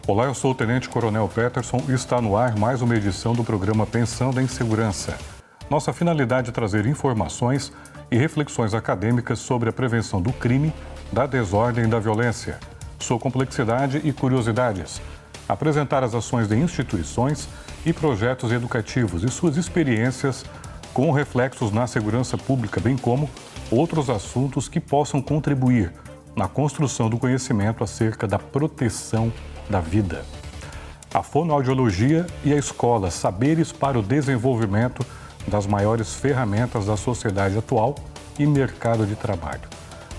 Olá, eu sou o Tenente Coronel Peterson e está no ar mais uma edição do programa Pensando em Segurança. Nossa finalidade é trazer informações e reflexões acadêmicas sobre a prevenção do crime, da desordem e da violência, sua complexidade e curiosidades, apresentar as ações de instituições e projetos educativos e suas experiências com reflexos na segurança pública, bem como outros assuntos que possam contribuir na construção do conhecimento acerca da proteção da vida. A fonoaudiologia e a escola, saberes para o desenvolvimento das maiores ferramentas da sociedade atual e mercado de trabalho.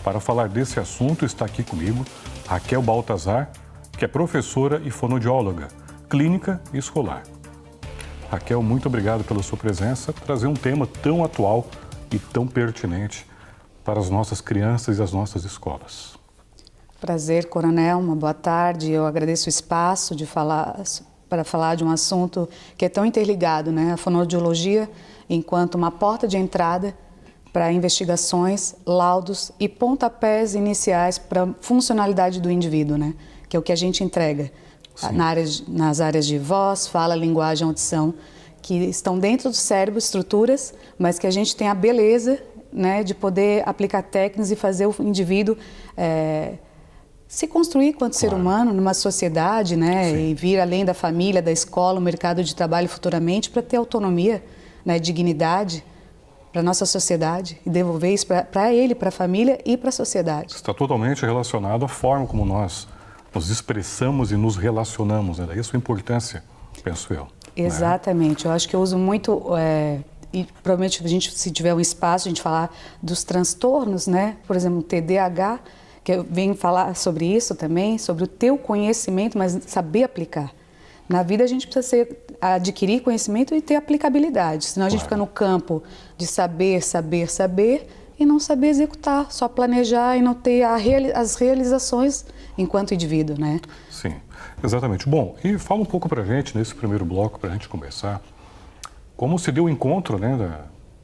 Para falar desse assunto está aqui comigo Raquel Baltazar, que é professora e fonoaudióloga, clínica e escolar. Raquel, muito obrigado pela sua presença, trazer um tema tão atual e tão pertinente para as nossas crianças e as nossas escolas. Prazer, Coronel, uma boa tarde. Eu agradeço o espaço para falar de um assunto que é tão interligado, né? A fonoaudiologia enquanto uma porta de entrada para investigações, laudos e pontapés iniciais para a funcionalidade do indivíduo, né? Que é o que a gente entrega nas áreas de voz, fala, linguagem, audição, que estão dentro do cérebro, estruturas, mas que a gente tem a beleza, né, de poder aplicar técnicas e fazer o indivíduo se construir enquanto ser humano numa sociedade, né, e vir além da família, da escola, o mercado de trabalho futuramente para ter autonomia, né, dignidade para a nossa sociedade e devolver isso para ele, para a família e para a sociedade. Está totalmente relacionado à forma como nós nos expressamos e nos relacionamos, né? Daí a sua importância, penso eu. Exatamente, né? Eu acho que eu uso muito, e provavelmente a gente, se tiver um espaço, a gente falar dos transtornos, né? Por exemplo, o TDAH, que eu venho falar sobre isso também, sobre o teu conhecimento, mas saber aplicar. Na vida a gente precisa adquirir conhecimento e ter aplicabilidade, senão a gente fica no campo de saber e não saber executar, só planejar e não ter as realizações enquanto indivíduo, né? Sim, exatamente. Bom, e fala um pouco pra gente, nesse primeiro bloco, pra gente começar, como se deu o encontro, né,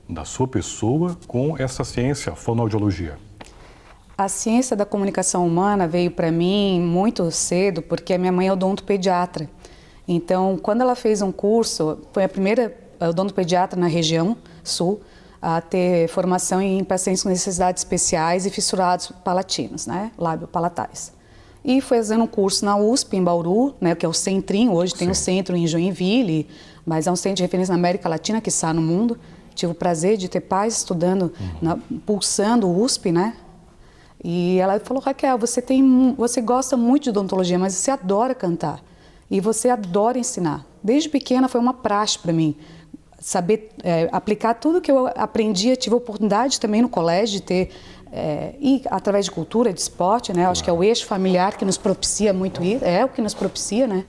da sua pessoa com essa ciência, a fonoaudiologia. A ciência da comunicação humana veio para mim muito cedo, porque a minha mãe é odontopediatra. Então, quando ela fez um curso, foi a primeira odontopediatra na região sul a ter formação em pacientes com necessidades especiais e fissurados palatinos, né, lábio-palatais. E foi fazendo um curso na USP, em Bauru, né, que é o Centrinho, hoje tem um centro em Joinville, mas é um centro de referência na América Latina, que está no mundo. Tive o prazer de ter pais estudando, pulsando o USP, né? E ela falou, Raquel, você gosta muito de odontologia, mas você adora cantar e você adora ensinar. Desde pequena foi uma praxe para mim, saber aplicar tudo que eu aprendia. Tive a oportunidade também no colégio de ter, e através de cultura, de esporte, né? Acho que é o eixo familiar que nos propicia muito isso, é o que nos propicia, né?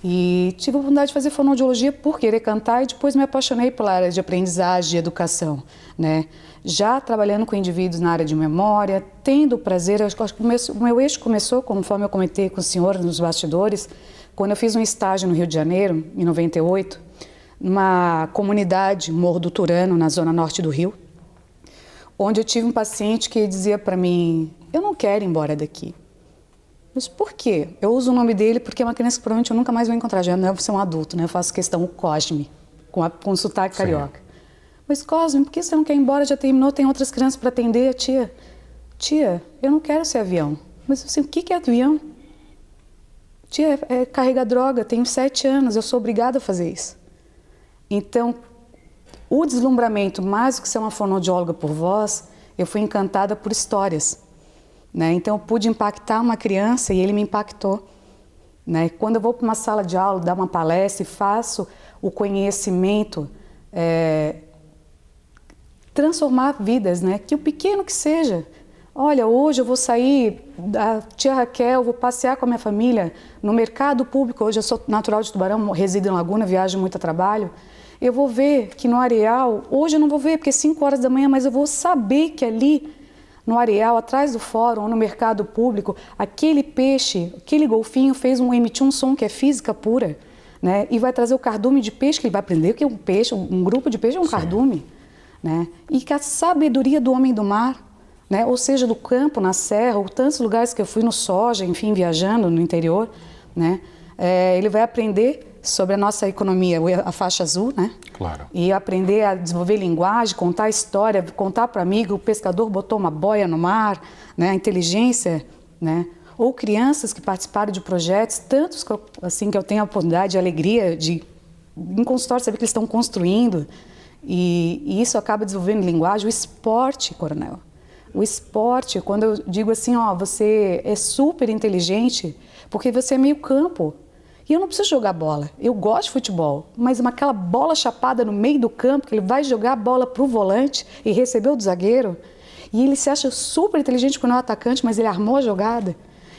E tive a oportunidade de fazer fonoaudiologia por querer cantar e depois me apaixonei pela área de aprendizagem, de educação, né? Já trabalhando com indivíduos na área de memória, tendo o prazer, acho que o meu eixo começou, conforme eu comentei com o senhor nos bastidores, quando eu fiz um estágio no Rio de Janeiro, em 98, numa comunidade, Morro do Turano, na zona norte do Rio, onde eu tive um paciente que dizia para mim, eu não quero ir embora daqui. Mas por quê? Eu uso o nome dele porque é uma criança que provavelmente eu nunca mais vou encontrar, já não é ser um adulto, né? Eu faço questão, o Cosme, com sotaque carioca. Mas Cosme, por que você não quer ir embora? Já terminou, tem outras crianças para atender, tia. Tia, eu não quero ser avião. Mas assim, o que é avião? Tia, carregar droga, tenho 7 anos, eu sou obrigada a fazer isso. Então, o deslumbramento, mais do que ser uma fonoaudióloga por voz, eu fui encantada por histórias, né? Então, eu pude impactar uma criança e ele me impactou, né? Quando eu vou para uma sala de aula, dar uma palestra e faço o conhecimento, transformar vidas, né? Que o pequeno que seja. Olha, hoje eu vou sair, a tia Raquel, vou passear com a minha família no mercado público. Hoje eu sou natural de Tubarão, resido em Laguna, viajo muito a trabalho. Eu vou ver que no areal, hoje eu não vou ver porque é 5 horas da manhã, mas eu vou saber que ali no areal, atrás do fórum, ou no mercado público, aquele peixe, aquele golfinho emitiu um som que é física pura, né? E vai trazer o cardume de peixe, que ele vai aprender que é um peixe, um grupo de peixe é um cardume, né? E que a sabedoria do homem do mar, né? Ou seja, do campo, na serra, ou tantos lugares que eu fui no soja, enfim, viajando no interior, né? Ele vai aprender sobre a nossa economia, a faixa azul, né? Claro. E aprender a desenvolver linguagem, contar história, contar para o amigo, o pescador botou uma boia no mar, né? A inteligência, né? Ou crianças que participaram de projetos, tantos assim, que eu tenho a oportunidade e a alegria de, em consultório, saber que eles estão construindo. E isso acaba desenvolvendo linguagem. O esporte, coronel. O esporte, quando eu digo assim, ó, você é super inteligente porque você é meio campo. E eu não preciso jogar bola. Eu gosto de futebol, mas aquela bola chapada no meio do campo, que ele vai jogar a bola para o volante e receber o do zagueiro, e ele se acha super inteligente quando é um atacante, mas ele armou a jogada,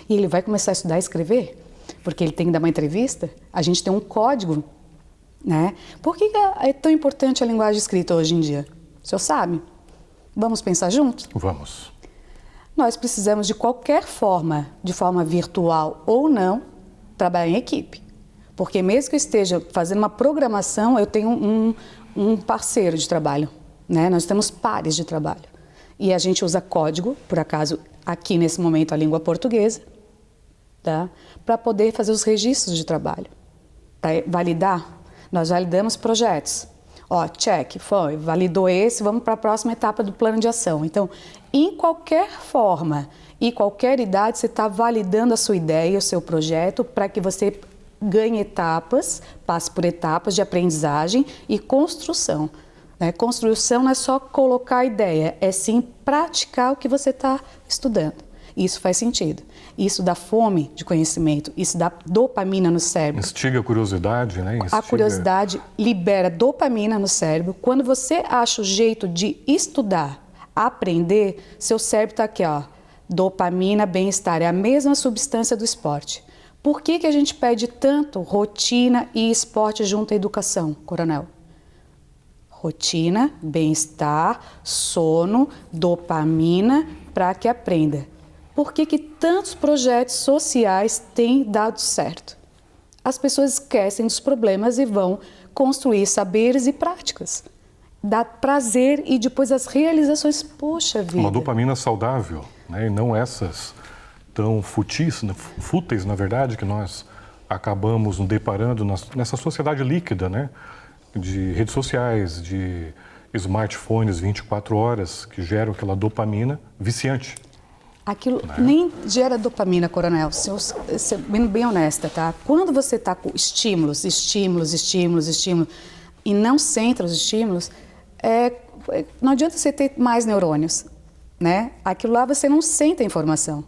e ele vai começar a estudar e escrever, porque ele tem que dar uma entrevista. A gente tem um código, né? Por que é tão importante a linguagem escrita hoje em dia? O senhor sabe? Vamos pensar juntos? Vamos. Nós precisamos, de qualquer forma, de forma virtual ou não, trabalhar em equipe. Porque mesmo que eu esteja fazendo uma programação, eu tenho um parceiro de trabalho, né? Nós temos pares de trabalho. E a gente usa código, por acaso, aqui nesse momento a língua portuguesa, tá? Para poder fazer os registros de trabalho. Para validar, nós validamos projetos. Ó, check, foi, validou esse, vamos para a próxima etapa do plano de ação. Então, em qualquer forma e qualquer idade, você está validando a sua ideia, o seu projeto, para que você ganhe etapas, passe por etapas de aprendizagem e construção. Né? Construção não é só colocar a ideia, é sim praticar o que você está estudando. Isso faz sentido. Isso dá fome de conhecimento, isso dá dopamina no cérebro. Instiga a curiosidade, né? A curiosidade libera dopamina no cérebro. Quando você acha o jeito de estudar, aprender, seu cérebro está aqui, ó. Dopamina, bem-estar, é a mesma substância do esporte. Por que a gente pede tanto rotina e esporte junto à educação, coronel? Rotina, bem-estar, sono, dopamina, para que aprenda. Por que tantos projetos sociais têm dado certo? As pessoas esquecem dos problemas e vão construir saberes e práticas. Dá prazer e depois as realizações, poxa vida. Uma dopamina saudável, né? E não essas tão fúteis, na verdade, que nós acabamos nos deparando nessa sociedade líquida, né? De redes sociais, de smartphones 24 horas, que geram aquela dopamina viciante. Aquilo nem gera dopamina, coronel, sendo bem honesta, tá? Quando você está com estímulos, e não centra os estímulos, não adianta você ter mais neurônios, né? Aquilo lá você não sente a informação.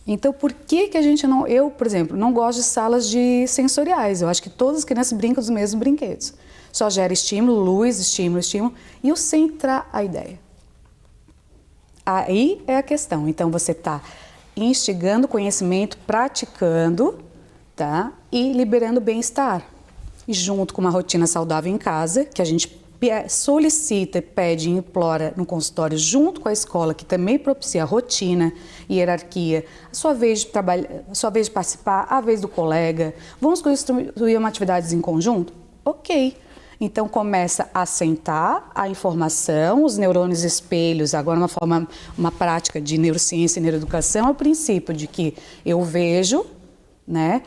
Então, por que a gente não... Eu, por exemplo, não gosto de salas sensoriais. Eu acho que todas as crianças brincam dos mesmos brinquedos. Só gera estímulo, luz, estímulo, e eu centrar a ideia. Aí é a questão. Então, você está instigando conhecimento, praticando, tá? E liberando bem-estar. E junto com uma rotina saudável em casa, que a gente solicita, pede e implora no consultório, junto com a escola, que também propicia rotina, hierarquia, a sua vez de trabalhar, a sua vez de participar, a vez do colega. Vamos construir uma atividade em conjunto? Ok. Então, começa a assentar a informação, os neurônios espelhos, agora uma prática de neurociência e neuroeducação, é o princípio de que eu vejo, né?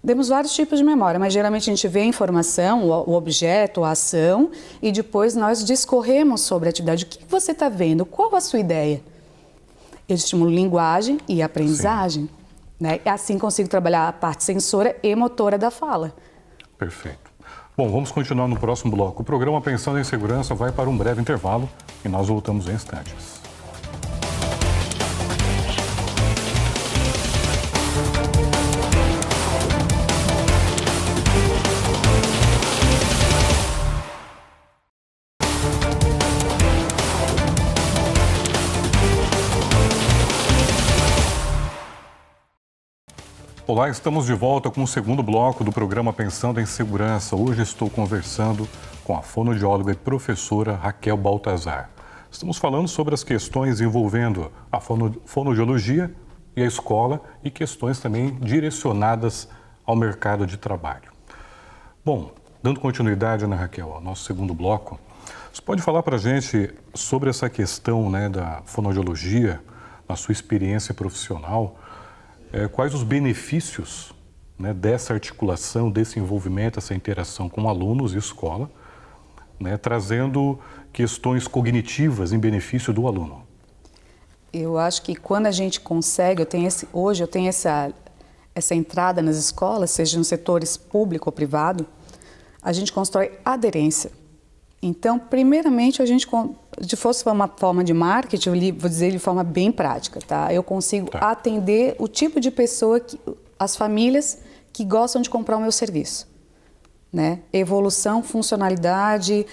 Temos vários tipos de memória, mas geralmente a gente vê a informação, o objeto, a ação, e depois nós discorremos sobre a atividade. O que você está vendo? Qual a sua ideia? Eu estimulo linguagem e aprendizagem, né? E assim consigo trabalhar a parte sensora e motora da fala. Perfeito. Bom, vamos continuar no próximo bloco. O programa Pensando em Segurança vai para um breve intervalo e nós voltamos em instantes. Olá, estamos de volta com o segundo bloco do programa Pensando em Segurança. Hoje estou conversando com a fonoaudióloga e professora Raquel Baltazar. Estamos falando sobre as questões envolvendo a fonoaudiologia e a escola e questões também direcionadas ao mercado de trabalho. Bom, dando continuidade, Ana Raquel, ao nosso segundo bloco, você pode falar para a gente sobre essa questão, né, da fonoaudiologia, na sua experiência profissional? Quais os benefícios né, dessa articulação, desse envolvimento, essa interação com alunos e escola, né, trazendo questões cognitivas em benefício do aluno? Eu acho que quando a gente consegue, hoje eu tenho essa entrada nas escolas, seja nos setores público ou privado, a gente constrói aderência. Então, primeiramente, se fosse uma forma de marketing, vou dizer de forma bem prática, tá? Eu consigo atender o tipo de pessoa, as famílias que gostam de comprar o meu serviço, né? Evolução, funcionalidade,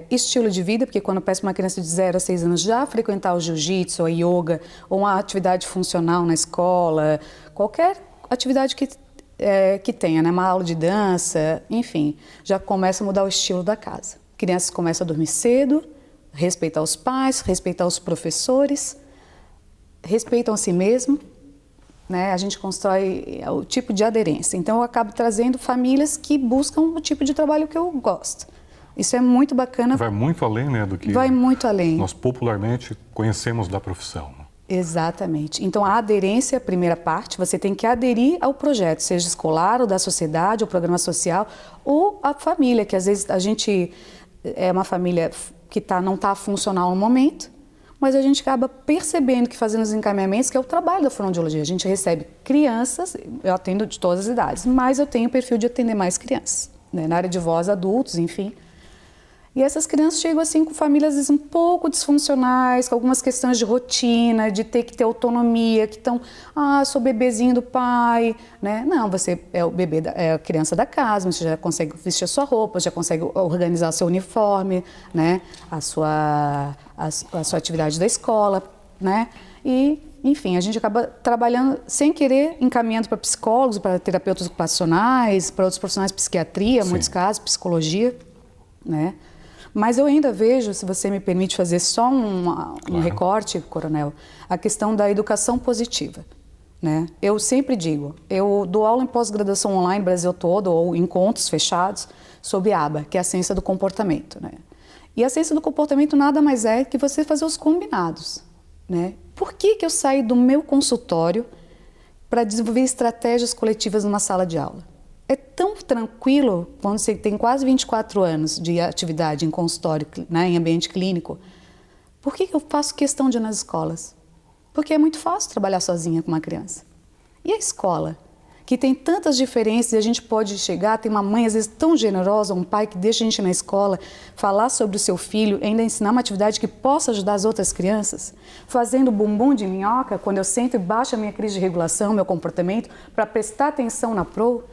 estilo de vida, porque quando eu peço para uma criança de 0 a 6 anos já frequentar o jiu-jitsu, a yoga, ou uma atividade funcional na escola, qualquer atividade que tenha, né? Uma aula de dança, enfim, já começa a mudar o estilo da casa. Crianças começam a dormir cedo, respeitar os pais, respeitar os professores, respeitam a si mesmo, né? A gente constrói o tipo de aderência. Então, eu acabo trazendo famílias que buscam o tipo de trabalho que eu gosto. Isso é muito bacana. Vai muito além, né, do que vai muito além. Nós popularmente conhecemos da profissão. Exatamente. Então, a aderência é a primeira parte. Você tem que aderir ao projeto, seja escolar ou da sociedade, ou programa social, ou a família, que às vezes a gente é uma família que não está funcional no momento, mas a gente acaba percebendo que fazendo os encaminhamentos, que é o trabalho da fonoaudiologia. A gente recebe crianças, eu atendo de todas as idades, mas eu tenho o perfil de atender mais crianças, né? Na área de voz, adultos, enfim. E essas crianças chegam assim com famílias às vezes um pouco disfuncionais, com algumas questões de rotina, de ter que ter autonomia, que estão, sou bebezinho do pai, né? Não, você é o bebê, é a criança da casa, você já consegue vestir a sua roupa, já consegue organizar seu uniforme, né? A sua atividade da escola, né? E, enfim, a gente acaba trabalhando sem querer, encaminhando para psicólogos, para terapeutas ocupacionais, para outros profissionais de psiquiatria, em muitos casos, psicologia, né? Mas eu ainda vejo, se você me permite fazer só um recorte, Coronel, a questão da educação positiva, né? Eu sempre digo, eu dou aula em pós-graduação online no Brasil todo, ou encontros fechados, sobre ABA, que é a ciência do comportamento, né? E a ciência do comportamento nada mais é que você fazer os combinados, né? Por que eu saí do meu consultório para desenvolver estratégias coletivas numa sala de aula? É tão tranquilo quando você tem quase 24 anos de atividade em consultório, né, em ambiente clínico. Por que eu faço questão de ir nas escolas? Porque é muito fácil trabalhar sozinha com uma criança. E a escola, que tem tantas diferenças e a gente pode chegar, tem uma mãe às vezes tão generosa, um pai que deixa a gente ir na escola, falar sobre o seu filho, ainda ensinar uma atividade que possa ajudar as outras crianças, fazendo bumbum de minhoca, quando eu sento e baixo a minha crise de regulação, meu comportamento, para prestar atenção na PRO.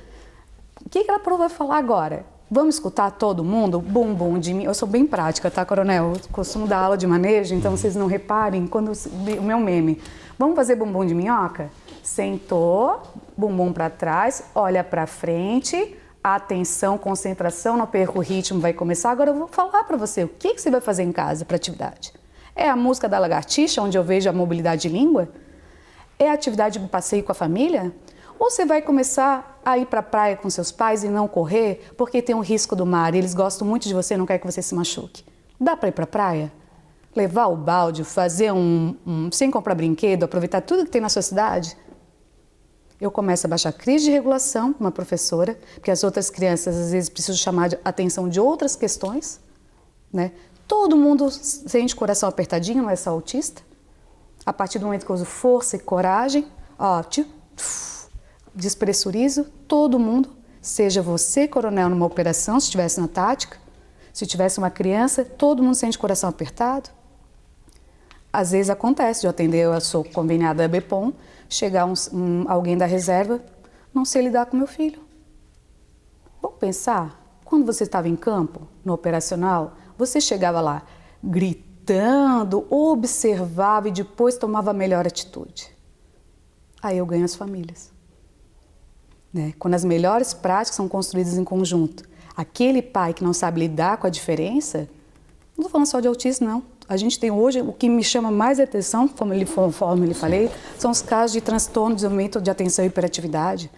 O que a PRO vai falar agora? Vamos escutar todo mundo? Bumbum de minhoca. Eu sou bem prática, tá, Coronel? Eu costumo dar aula de manejo, então vocês não reparem quando o meu meme. Vamos fazer bumbum de minhoca? Sentou, bumbum para trás, olha para frente, atenção, concentração, não perca o ritmo, vai começar. Agora eu vou falar para você o que você vai fazer em casa para atividade. É a música da lagartixa, onde eu vejo a mobilidade de língua? É a atividade de passeio com a família? Ou você vai começar a ir para a praia com seus pais e não correr porque tem um risco do mar e eles gostam muito de você e não querem que você se machuque? Dá para ir para a praia? Levar o balde, fazer sem comprar brinquedo, aproveitar tudo que tem na sua cidade? Eu começo a baixar a crise de regulação com uma professora, porque as outras crianças às vezes precisam chamar a atenção de outras questões, né? Todo mundo sente coração apertadinho, não é só autista. A partir do momento que eu uso força e coragem, despressurizo todo mundo, seja você, coronel, numa operação, se estivesse na tática, se tivesse uma criança, todo mundo sente coração apertado. Às vezes acontece de eu atender, eu sou conveniada da BPOM, chegar alguém da reserva, não sei lidar com meu filho. Vamos pensar, quando você estava em campo, no operacional, você chegava lá gritando, observava e depois tomava a melhor atitude. Aí eu ganho as famílias. Né? Quando as melhores práticas são construídas em conjunto. Aquele pai que não sabe lidar com a diferença, não estou falando só de autismo, não. A gente tem hoje, o que me chama mais atenção, conforme ele falei, são os casos de transtorno de desenvolvimento de atenção e hiperatividade.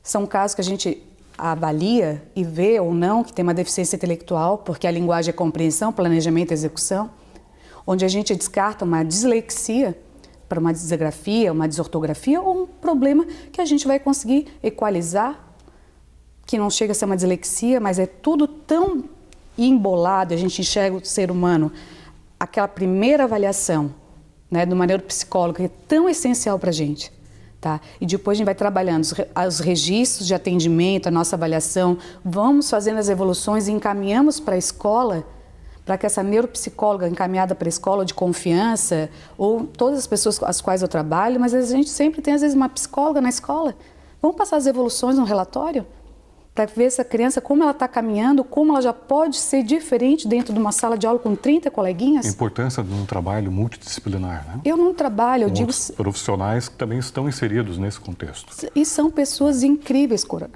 São casos que a gente avalia e vê ou não que tem uma deficiência intelectual, porque a linguagem é compreensão, planejamento e execução, onde a gente descarta uma dislexia, para uma disgrafia, uma desortografia ou um problema que a gente vai conseguir equalizar, que não chega a ser uma dislexia, mas é tudo tão embolado, a gente enxerga o ser humano, aquela primeira avaliação, né, do neuropsicólogo, que é tão essencial para a gente. Tá? E depois a gente vai trabalhando os registros de atendimento, a nossa avaliação, vamos fazendo as evoluções e encaminhamos para a escola, para que essa neuropsicóloga encaminhada para a escola de confiança, ou todas as pessoas com as quais eu trabalho, mas a gente sempre tem às vezes uma psicóloga na escola, vamos passar as evoluções no relatório? Para ver essa criança, como ela está caminhando, como ela já pode ser diferente dentro de uma sala de aula com 30 coleguinhas. A importância de um trabalho multidisciplinar, né? Eu não trabalho, eu digo... Profissionais que também estão inseridos nesse contexto. E são pessoas incríveis, Corona.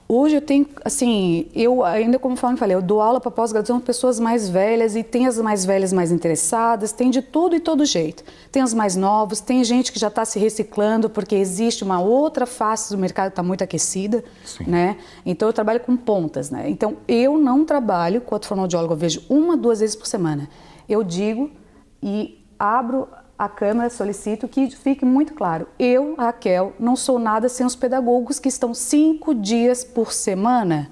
Hoje eu tenho, assim, eu ainda como eu falei, eu dou aula para pós-graduação de pessoas mais velhas e tem as mais velhas mais interessadas, tem de tudo e todo jeito. Tem os mais novos, tem gente que já está se reciclando porque existe uma outra face do mercado que está muito aquecida, né? Então eu trabalho com pontas, né? Então eu não trabalho com fonoaudiólogo, eu vejo 1, 2 vezes por semana. Eu digo e abro a câmera, solicito que fique muito claro. Eu, Raquel, não sou nada sem os pedagogos que estão 5 dias por semana.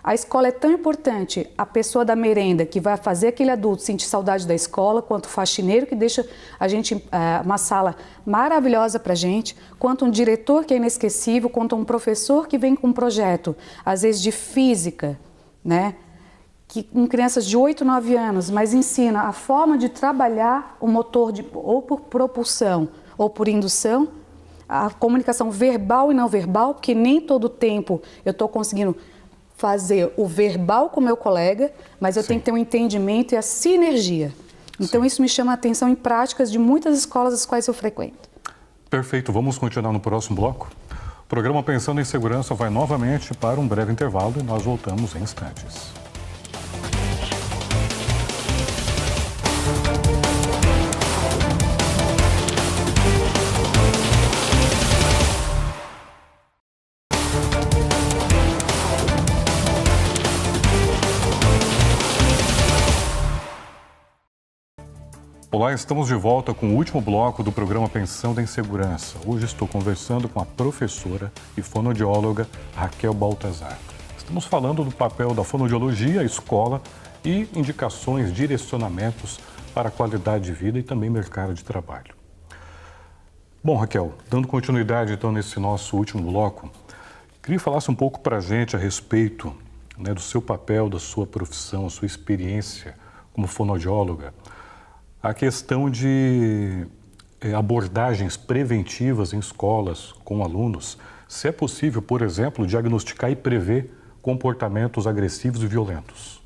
A escola é tão importante, a pessoa da merenda que vai fazer aquele adulto sentir saudade da escola, quanto o faxineiro que deixa a gente uma sala maravilhosa para a gente, quanto um diretor que é inesquecível, quanto um professor que vem com um projeto, às vezes de física, né? Que com crianças de 8, 9 anos, mas ensina a forma de trabalhar o motor ou por propulsão ou por indução, a comunicação verbal e não verbal, porque nem todo tempo eu estou conseguindo fazer o verbal com o meu colega, mas eu tenho que ter um entendimento e a sinergia. Então isso me chama a atenção em práticas de muitas escolas as quais eu frequento. Perfeito, vamos continuar no próximo bloco. O programa Pensando em Segurança vai novamente para um breve intervalo e nós voltamos em instantes. Olá, estamos de volta com o último bloco do programa Pensando em Segurança. Hoje estou conversando com a professora e fonoaudióloga Raquel Baltazar. Estamos falando do papel da fonoaudiologia, escola e indicações, direcionamentos para a qualidade de vida e também mercado de trabalho. Bom, Raquel, dando continuidade então nesse nosso último bloco, queria que falasse um pouco para a gente a respeito, né, do seu papel, da sua profissão, a sua experiência como fonoaudióloga, a questão de abordagens preventivas em escolas com alunos, se é possível, por exemplo, diagnosticar e prever comportamentos agressivos e violentos.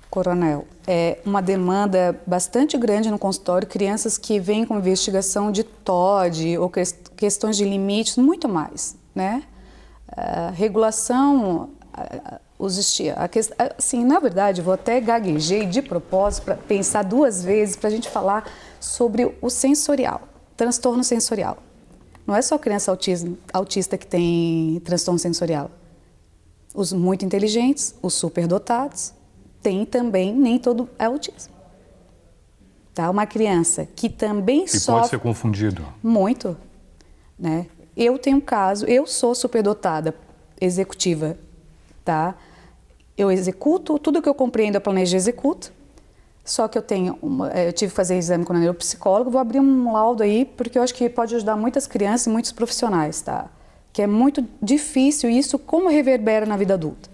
Coronel, é uma demanda bastante grande no consultório, crianças que vêm com investigação de TOD ou questões de limites, muito mais, né? Regulação, assim, na verdade, vou até gaguejei de propósito para pensar 2 vezes para a gente falar sobre o sensorial, transtorno sensorial. Não é só criança autista que tem transtorno sensorial. Os muito inteligentes, os superdotados, tem também, nem todo é autismo. Tá? Uma criança que também sofre... E pode ser confundido. Muito, né? Eu tenho um caso, eu sou superdotada executiva, tá? Eu executo, tudo que eu compreendo eu planejo e executo, só que eu tive que fazer exame com a neuropsicóloga, vou abrir um laudo aí, porque eu acho que pode ajudar muitas crianças e muitos profissionais, tá? Que é muito difícil isso, como reverbera na vida adulta.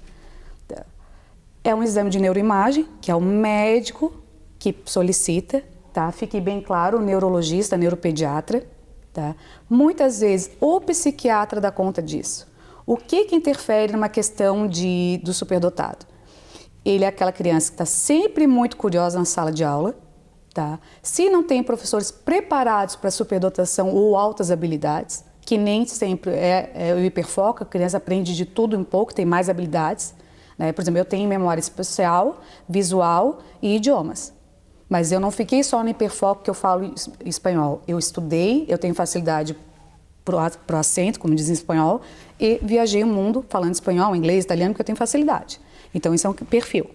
É um exame de neuroimagem, que é o médico que solicita, tá? Fique bem claro, o neurologista, neuropediatra, tá? Muitas vezes o psiquiatra dá conta disso. O que interfere numa questão do superdotado? Ele é aquela criança que está sempre muito curiosa na sala de aula, tá? Se não tem professores preparados para superdotação ou altas habilidades, que nem sempre é o hiperfoco, a criança aprende de tudo um pouco, tem mais habilidades, né? Por exemplo, eu tenho memória espacial, visual e idiomas. Mas eu não fiquei só no hiperfoco que eu falo espanhol. Eu estudei, eu tenho facilidade pro acento, como diz em espanhol, e viajei o mundo falando espanhol, inglês, italiano, porque eu tenho facilidade. Então, isso é um perfil.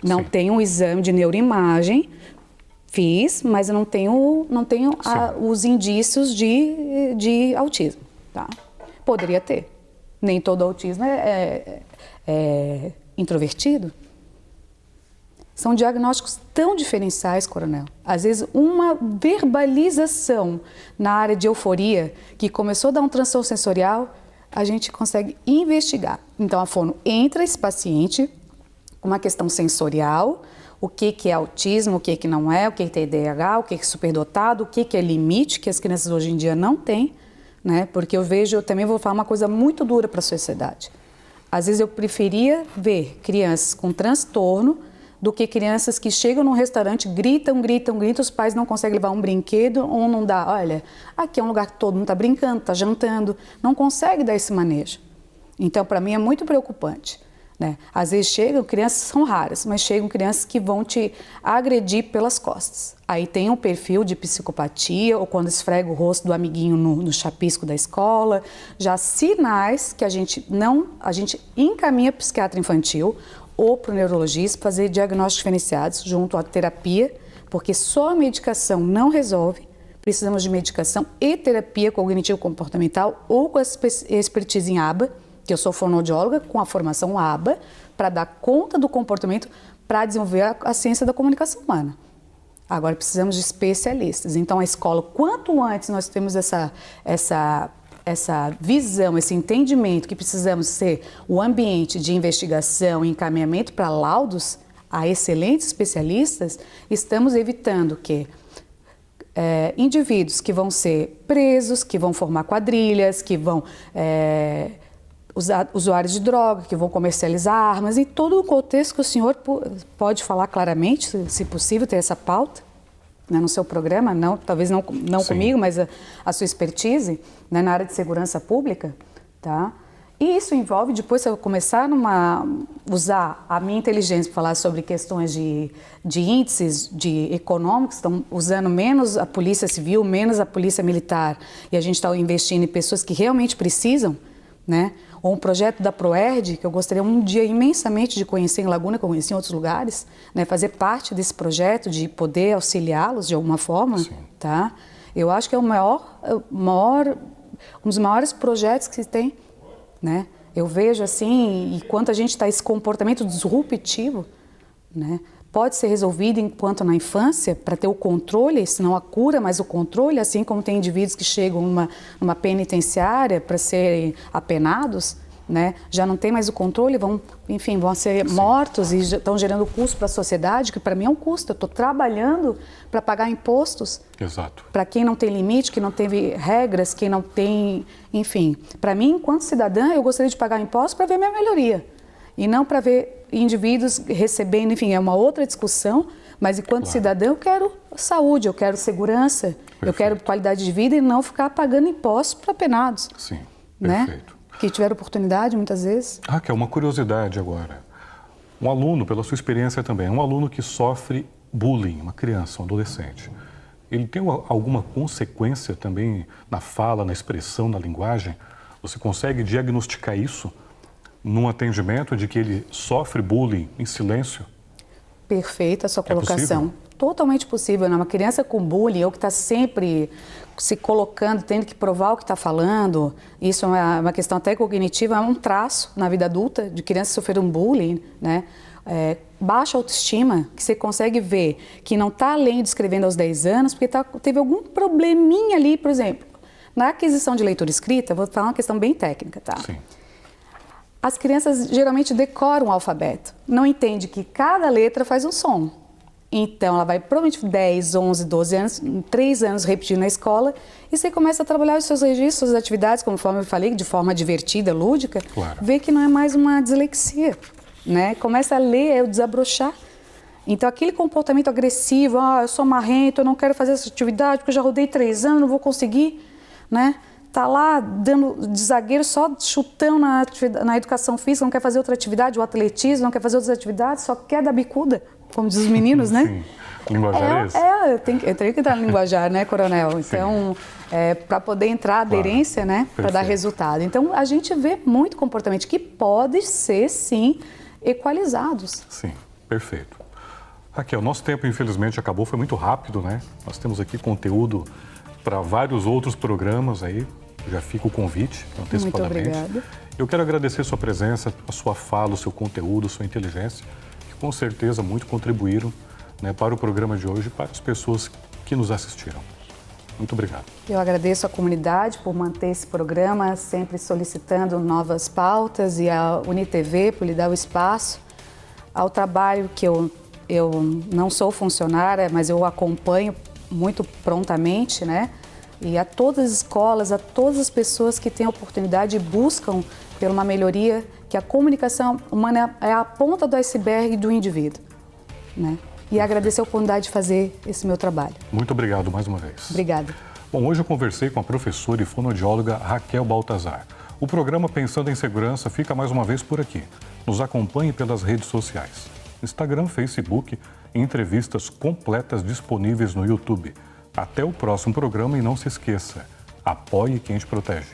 Não tem um exame de neuroimagem Fiz, mas eu não tenho os indícios de autismo, tá? Poderia ter. Nem todo autismo é introvertido. São diagnósticos tão diferenciais, coronel. Às vezes, uma verbalização na área de euforia, que começou a dar um transtorno sensorial, a gente consegue investigar. Então, a fono entra esse paciente com uma questão sensorial, o que é autismo, o que não é, o que é TDAH, o que é superdotado, o que é limite, que as crianças hoje em dia não têm, né? Porque eu também vou falar uma coisa muito dura para a sociedade. Às vezes, eu preferia ver crianças com transtorno do que crianças que chegam num restaurante, gritam, os pais não conseguem levar um brinquedo ou não dá. Olha, aqui é um lugar que todo mundo está brincando, está jantando, não consegue dar esse manejo. Então, para mim, é muito preocupante, né? Às vezes chegam, crianças são raras, mas chegam crianças que vão te agredir pelas costas. Aí tem um perfil de psicopatia, ou quando esfrega o rosto do amiguinho no chapisco da escola, já sinais que a gente encaminha para o psiquiatra infantil, ou para o neurologista, fazer diagnósticos diferenciados junto à terapia, porque só a medicação não resolve. Precisamos de medicação e terapia cognitivo-comportamental ou com a expertise em ABA, que eu sou fonoaudióloga com a formação ABA, para dar conta do comportamento, para desenvolver a ciência da comunicação humana. Agora precisamos de especialistas. Então a escola, quanto antes nós temos essa visão, esse entendimento que precisamos ser o ambiente de investigação e encaminhamento para laudos a excelentes especialistas, estamos evitando que indivíduos que vão ser presos, que vão formar quadrilhas, que vão usar usuários de droga, que vão comercializar armas, e todo o contexto que o senhor pode falar claramente, se possível, ter essa pauta, né, no seu programa, talvez não comigo, mas a sua expertise, né, na área de segurança pública, tá? E isso envolve, depois, se eu começar usar a minha inteligência para falar sobre questões de índices econômicos, estão usando menos a polícia civil, menos a polícia militar, e a gente está investindo em pessoas que realmente precisam, né? Ou um projeto da ProERD, que eu gostaria um dia imensamente de conhecer em Laguna, que eu conheci em outros lugares, né? Fazer parte desse projeto, de poder auxiliá-los de alguma forma, tá? Eu acho que é um dos maiores projetos que se tem, né? Eu vejo assim, e quanto a gente está esse comportamento disruptivo, né? Pode ser resolvido enquanto na infância, para ter o controle, se não a cura, mas o controle, assim como tem indivíduos que chegam numa penitenciária para serem apenados, né? Já não tem mais o controle, vão ser mortos e estão gerando custo para a sociedade, que para mim é um custo. Eu estou trabalhando para pagar impostos. Exato. Para quem não tem limite, que não teve regras, quem não tem... Enfim, para mim, enquanto cidadã, eu gostaria de pagar impostos para ver minha melhoria. E não para ver indivíduos recebendo, enfim, é uma outra discussão, mas enquanto cidadã eu quero saúde, eu quero segurança, eu quero qualidade de vida e não ficar pagando impostos para penados. Sim, né? perfeito. Que tiveram oportunidade muitas vezes. Que é uma curiosidade agora. Um aluno, pela sua experiência também, um aluno que sofre bullying, uma criança, um adolescente, ele tem alguma consequência também na fala, na expressão, na linguagem? Você consegue diagnosticar isso num atendimento de que ele sofre bullying em silêncio? Perfeita a sua colocação. Totalmente possível, né? Uma criança com bullying, ou que está sempre se colocando, tendo que provar o que está falando, isso é uma questão até cognitiva, é um traço na vida adulta de criança sofrer um bullying, né? Baixa autoestima, que você consegue ver que não está além de escrevendo aos 10 anos, porque teve algum probleminha ali, por exemplo. Na aquisição de leitura escrita, vou falar uma questão bem técnica, tá? Sim. As crianças geralmente decoram o alfabeto, não entende que cada letra faz um som. Então, ela vai provavelmente 10, 11, 12 anos, 3 anos repetindo na escola, e você começa a trabalhar os seus registros, suas atividades, conforme eu falei, de forma divertida, lúdica, vê que não é mais uma dislexia, né? Começa a ler, o desabrochar. Então, aquele comportamento agressivo, eu sou marrento, eu não quero fazer essa atividade, porque eu já rodei 3 anos, não vou conseguir, né? Tá lá dando de zagueiro, só chutão na educação física, não quer fazer outra atividade, o atletismo, não quer fazer outras atividades, só quer dar bicuda, como diz os meninos, né? Sim, linguajar é esse? Eu tenho que entrar no linguajar, né, coronel? Então, para poder entrar a aderência, né, para dar resultado. Então, a gente vê muito comportamento que pode ser, sim, equalizados. Sim, perfeito. Raquel, nosso tempo infelizmente acabou, foi muito rápido, né? Nós temos aqui conteúdo para vários outros programas aí, já fica o convite antecipadamente. Muito obrigada. Eu quero agradecer a sua presença, a sua fala, o seu conteúdo, a sua inteligência, que com certeza muito contribuíram, né, para o programa de hoje e para as pessoas que nos assistiram. Muito obrigado. Eu agradeço à comunidade por manter esse programa, sempre solicitando novas pautas, e à UniTV por lhe dar o espaço, ao trabalho que eu não sou funcionária, mas eu acompanho muito prontamente, né? E a todas as escolas, a todas as pessoas que têm a oportunidade e buscam por uma melhoria, que a comunicação humana é a ponta do iceberg do indivíduo, né? E agradecer a oportunidade de fazer esse meu trabalho. Muito obrigado mais uma vez. Obrigada. Bom, hoje eu conversei com a professora e fonoaudióloga Raquel Baltazar. O programa Pensando em Segurança fica mais uma vez por aqui. Nos acompanhe pelas redes sociais. Instagram, Facebook e entrevistas completas disponíveis no YouTube. Até o próximo programa e não se esqueça, apoie quem te protege.